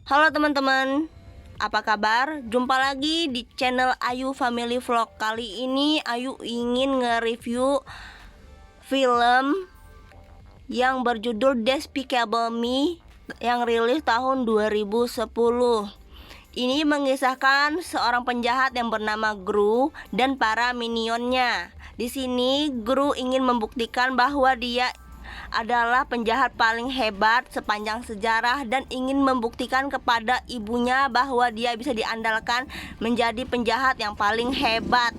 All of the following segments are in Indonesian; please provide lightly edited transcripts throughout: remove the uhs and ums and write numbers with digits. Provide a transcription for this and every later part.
Halo teman-teman, apa kabar? Jumpa lagi di channel Ayu Family Vlog. Kali ini Ayu ingin nge-review film yang berjudul Despicable Me yang rilis tahun 2010. Ini mengisahkan seorang penjahat yang bernama Gru dan para minionnya. Di sini Gru ingin membuktikan bahwa dia adalah penjahat paling hebat sepanjang sejarah dan ingin membuktikan kepada ibunya bahwa dia bisa diandalkan menjadi penjahat yang paling hebat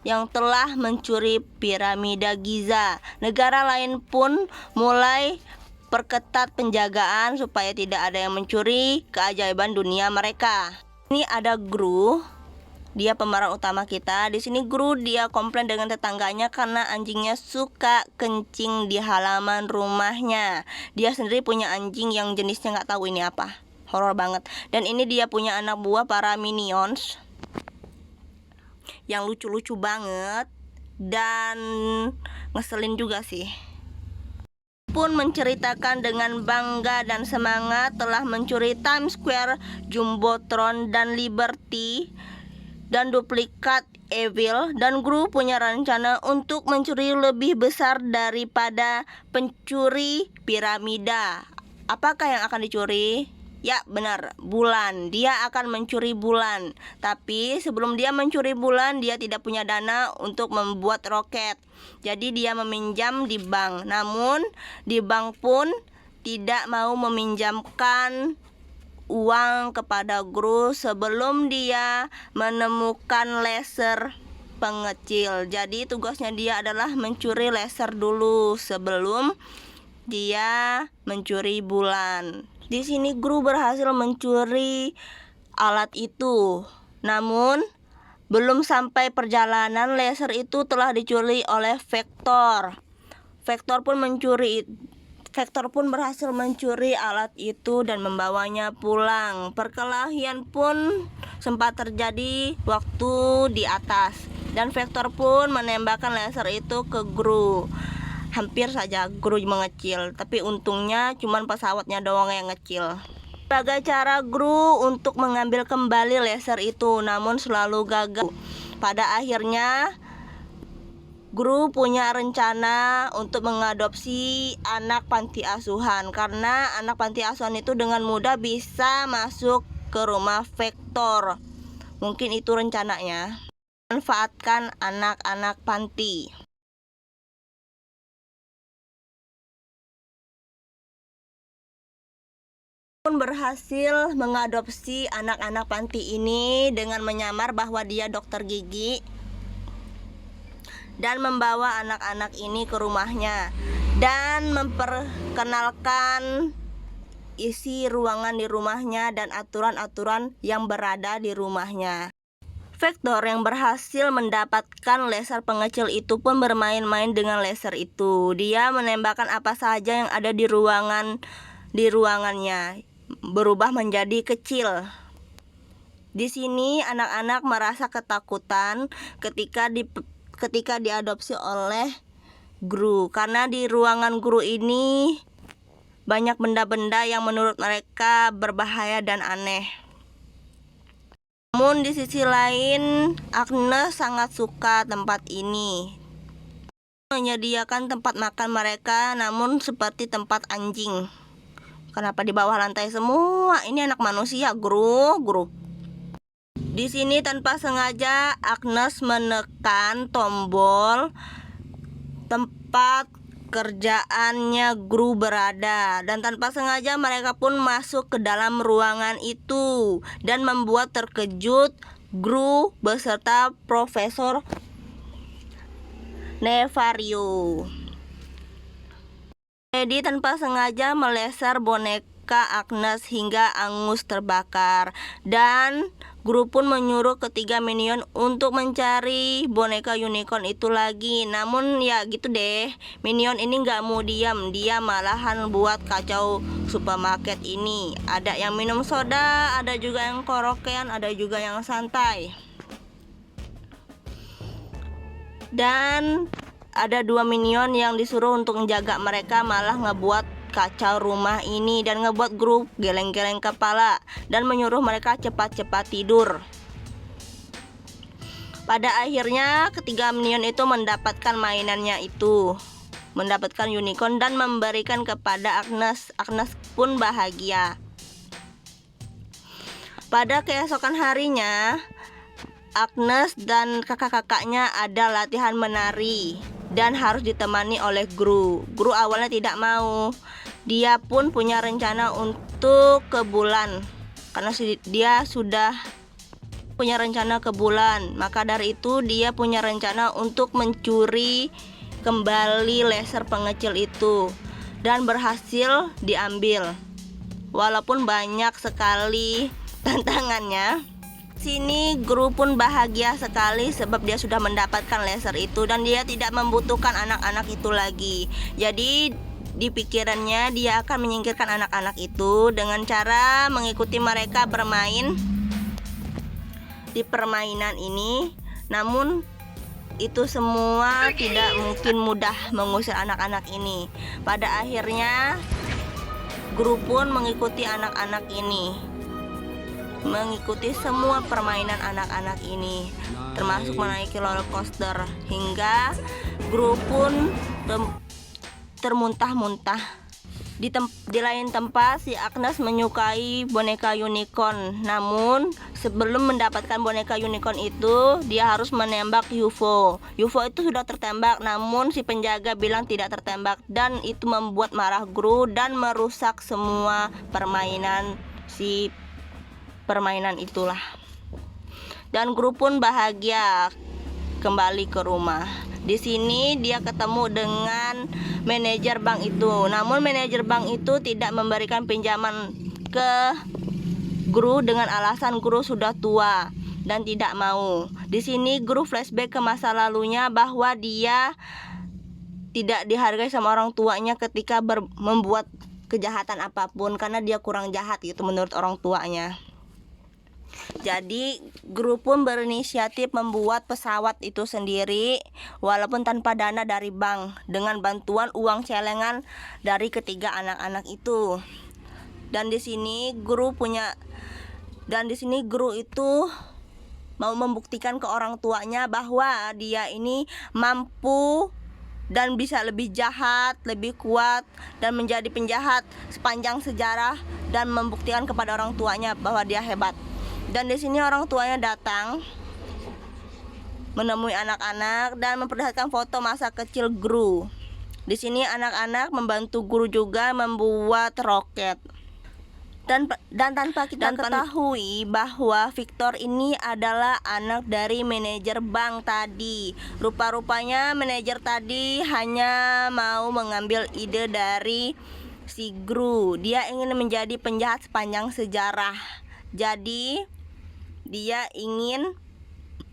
yang telah mencuri piramida Giza. Negara lain pun mulai perketat penjagaan supaya tidak ada yang mencuri keajaiban dunia mereka. Ini ada Gru, dia pemeran utama kita. Di sini Gru dia komplain dengan tetangganya karena anjingnya suka kencing di halaman rumahnya. Dia sendiri punya anjing yang jenisnya nggak tahu ini apa, horor banget. Dan ini dia punya anak buah para minions yang lucu-lucu banget dan ngeselin juga sih. Pun menceritakan dengan bangga dan semangat telah mencuri Times Square, Jumbotron, dan Liberty dan duplikat Evil, dan Gru punya rencana untuk mencuri lebih besar daripada pencuri piramida. Apakah yang akan dicuri? Ya benar, bulan. Dia akan mencuri bulan. Tapi sebelum dia mencuri bulan, dia tidak punya dana untuk membuat roket. Jadi dia meminjam di bank. Namun di bank pun tidak mau meminjamkan uang kepada Gru sebelum dia menemukan laser pengecil. Jadi tugasnya dia adalah mencuri laser dulu sebelum dia mencuri bulan. Di sini Gru berhasil mencuri alat itu. Namun belum sampai perjalanan, laser itu telah dicuri oleh Vector. Vector pun berhasil mencuri alat itu dan membawanya pulang. Perkelahian pun sempat terjadi waktu di atas, dan Vector pun menembakkan laser itu ke Gru. Hampir saja Gru mengecil, tapi untungnya cuman pesawatnya doang yang ngecil. Sebagai cara Gru untuk mengambil kembali laser itu, namun selalu gagal. Pada akhirnya Gru punya rencana untuk mengadopsi anak panti asuhan, karena anak panti asuhan itu dengan mudah bisa masuk ke rumah Vector. Mungkin itu rencananya. Manfaatkan anak-anak panti. Pun berhasil mengadopsi anak-anak panti ini dengan menyamar bahwa dia dokter gigi dan membawa anak-anak ini ke rumahnya dan memperkenalkan isi ruangan di rumahnya dan aturan-aturan yang berada di rumahnya. Vector yang berhasil mendapatkan laser pengecil itu pun bermain-main dengan laser itu. Dia menembakkan apa saja yang ada di ruangannya, berubah menjadi kecil. Di sini anak-anak merasa ketakutan ketika diadopsi oleh Gru, karena di ruangan Gru ini banyak benda-benda yang menurut mereka berbahaya dan aneh. Namun di sisi lain, Agnes sangat suka tempat ini. Menyediakan tempat makan mereka, namun seperti tempat anjing. Kenapa di bawah lantai semua? Ini anak manusia, Gru. Di sini tanpa sengaja Agnes menekan tombol tempat kerjaannya Gru berada, dan tanpa sengaja mereka pun masuk ke dalam ruangan itu dan membuat terkejut Gru beserta Profesor Nefario. Jadi tanpa sengaja meleser boneka Agnes hingga angus terbakar, dan Gru pun menyuruh ketiga minion untuk mencari boneka unicorn itu lagi. Namun ya gitu deh, minion ini gak mau diam, dia malahan buat kacau supermarket ini. Ada yang minum soda, ada juga yang karaokean, ada juga yang santai. Dan ada 2 minion yang disuruh untuk menjaga mereka malah ngebuat kacau rumah ini dan ngebuat Gru geleng-geleng kepala dan menyuruh mereka cepat-cepat tidur. Pada akhirnya ketiga minion itu mendapatkan mainannya itu, mendapatkan unicorn dan memberikan kepada Agnes. Agnes pun bahagia. Pada keesokan harinya, Agnes dan kakak-kakaknya ada latihan menari dan harus ditemani oleh Gru. Gru awalnya tidak mau. Dia pun punya rencana untuk ke bulan karena dia sudah punya rencana ke bulan. Maka dari itu dia punya rencana untuk mencuri kembali laser pengecil itu dan berhasil diambil. Walaupun banyak sekali tantangannya, sini Gru pun bahagia sekali sebab dia sudah mendapatkan laser itu dan dia tidak membutuhkan anak-anak itu lagi. Jadi di pikirannya dia akan menyingkirkan anak-anak itu dengan cara mengikuti mereka bermain di permainan ini. Namun itu semua tidak mungkin mudah mengusir anak-anak ini. Pada akhirnya Gru pun mengikuti anak-anak ini, mengikuti semua permainan anak-anak ini, termasuk menaiki roller coaster, hingga Gru pun termuntah-muntah. Di lain tempat, si Agnes menyukai boneka unicorn. Namun sebelum mendapatkan boneka unicorn itu, dia harus menembak UFO. UFO itu sudah tertembak, namun si penjaga bilang tidak tertembak, dan itu membuat marah Gru dan merusak semua permainan itulah. Dan Gru pun bahagia kembali ke rumah. Di sini dia ketemu dengan manajer bank itu. Namun manajer bank itu tidak memberikan pinjaman ke Gru dengan alasan Gru sudah tua dan tidak mau. Di sini Gru flashback ke masa lalunya bahwa dia tidak dihargai sama orang tuanya ketika membuat kejahatan apapun karena dia kurang jahat gitu menurut orang tuanya. Jadi Gru pun berinisiatif membuat pesawat itu sendiri walaupun tanpa dana dari bank, dengan bantuan uang celengan dari ketiga anak-anak itu. Dan di sini Gru itu mau membuktikan ke orang tuanya bahwa dia ini mampu dan bisa lebih jahat, lebih kuat, dan menjadi penjahat sepanjang sejarah, dan membuktikan kepada orang tuanya bahwa dia hebat. Dan di sini orang tuanya datang menemui anak-anak dan memperlihatkan foto masa kecil Gru. Di sini anak-anak membantu Gru juga membuat roket. Dan tanpa kita ketahui bahwa Victor ini adalah anak dari manajer bank tadi. Rupa-rupanya manajer tadi hanya mau mengambil ide dari si Gru. Dia ingin menjadi penjahat sepanjang sejarah. Jadi dia ingin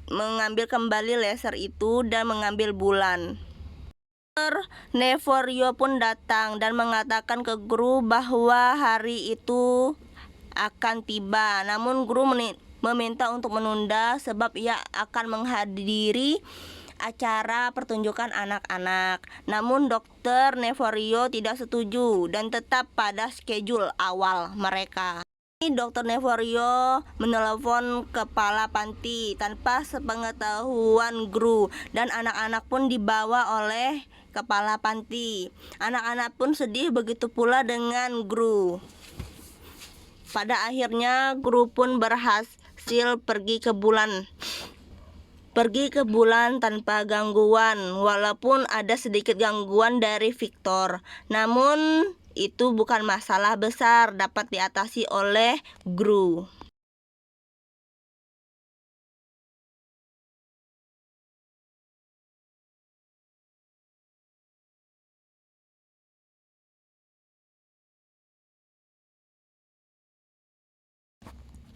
mengambil kembali laser itu dan mengambil bulan. Nevorio pun datang dan mengatakan ke Gru bahwa hari itu akan tiba. Namun Gru meminta untuk menunda sebab ia akan menghadiri acara pertunjukan anak-anak. Namun Dr. Nevorio tidak setuju dan tetap pada schedule awal mereka. Dr. Nevorio menelepon kepala panti tanpa sepengetahuan Gru dan anak-anak pun dibawa oleh kepala panti. Anak-anak pun sedih, begitu pula dengan Gru. Pada akhirnya Gru pun berhasil pergi ke bulan tanpa gangguan, walaupun ada sedikit gangguan dari Victor. Namun itu bukan masalah besar, dapat diatasi oleh Gru.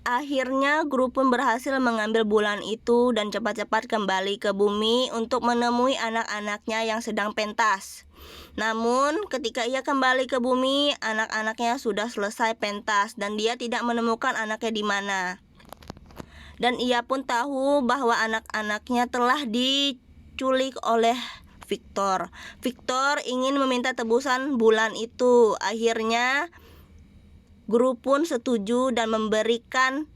Akhirnya Gru pun berhasil mengambil bulan itu dan cepat-cepat kembali ke bumi untuk menemui anak-anaknya yang sedang pentas. Namun ketika ia kembali ke bumi, anak-anaknya sudah selesai pentas dan dia tidak menemukan anaknya di mana. Dan ia pun tahu bahwa anak-anaknya telah diculik oleh Victor. Victor ingin meminta tebusan bulan itu. Akhirnya guru pun setuju dan memberikan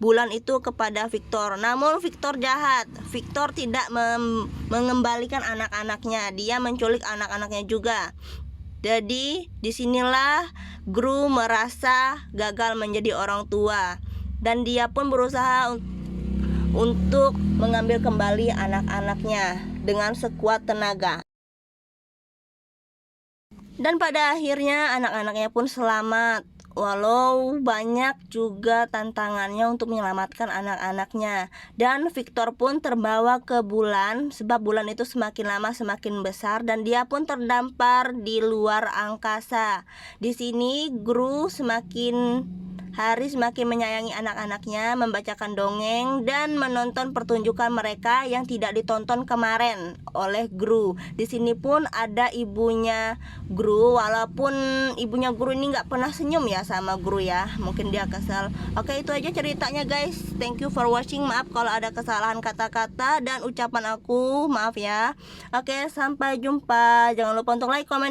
bulan itu kepada Victor. Namun Victor jahat. Victor tidak mengembalikan anak-anaknya. Dia menculik anak-anaknya juga. Jadi disinilah Gru merasa gagal menjadi orang tua, dan dia pun berusaha untuk mengambil kembali anak-anaknya dengan sekuat tenaga. Dan pada akhirnya anak-anaknya pun selamat. Walau banyak juga tantangannya untuk menyelamatkan anak-anaknya. Dan Victor pun terbawa ke bulan, sebab bulan itu semakin lama semakin besar dan dia pun terdampar di luar angkasa. Di sini Gru semakin hari semakin menyayangi anak-anaknya, membacakan dongeng dan menonton pertunjukan mereka yang tidak ditonton kemarin oleh Gru. Di sini pun ada ibunya Gru, walaupun ibunya Gru ini nggak pernah senyum ya sama Gru ya. Mungkin dia kesal. Oke, itu aja ceritanya guys. Thank you for watching. Maaf kalau ada kesalahan kata-kata dan ucapan aku, maaf ya. Oke, sampai jumpa. Jangan lupa untuk like, komen,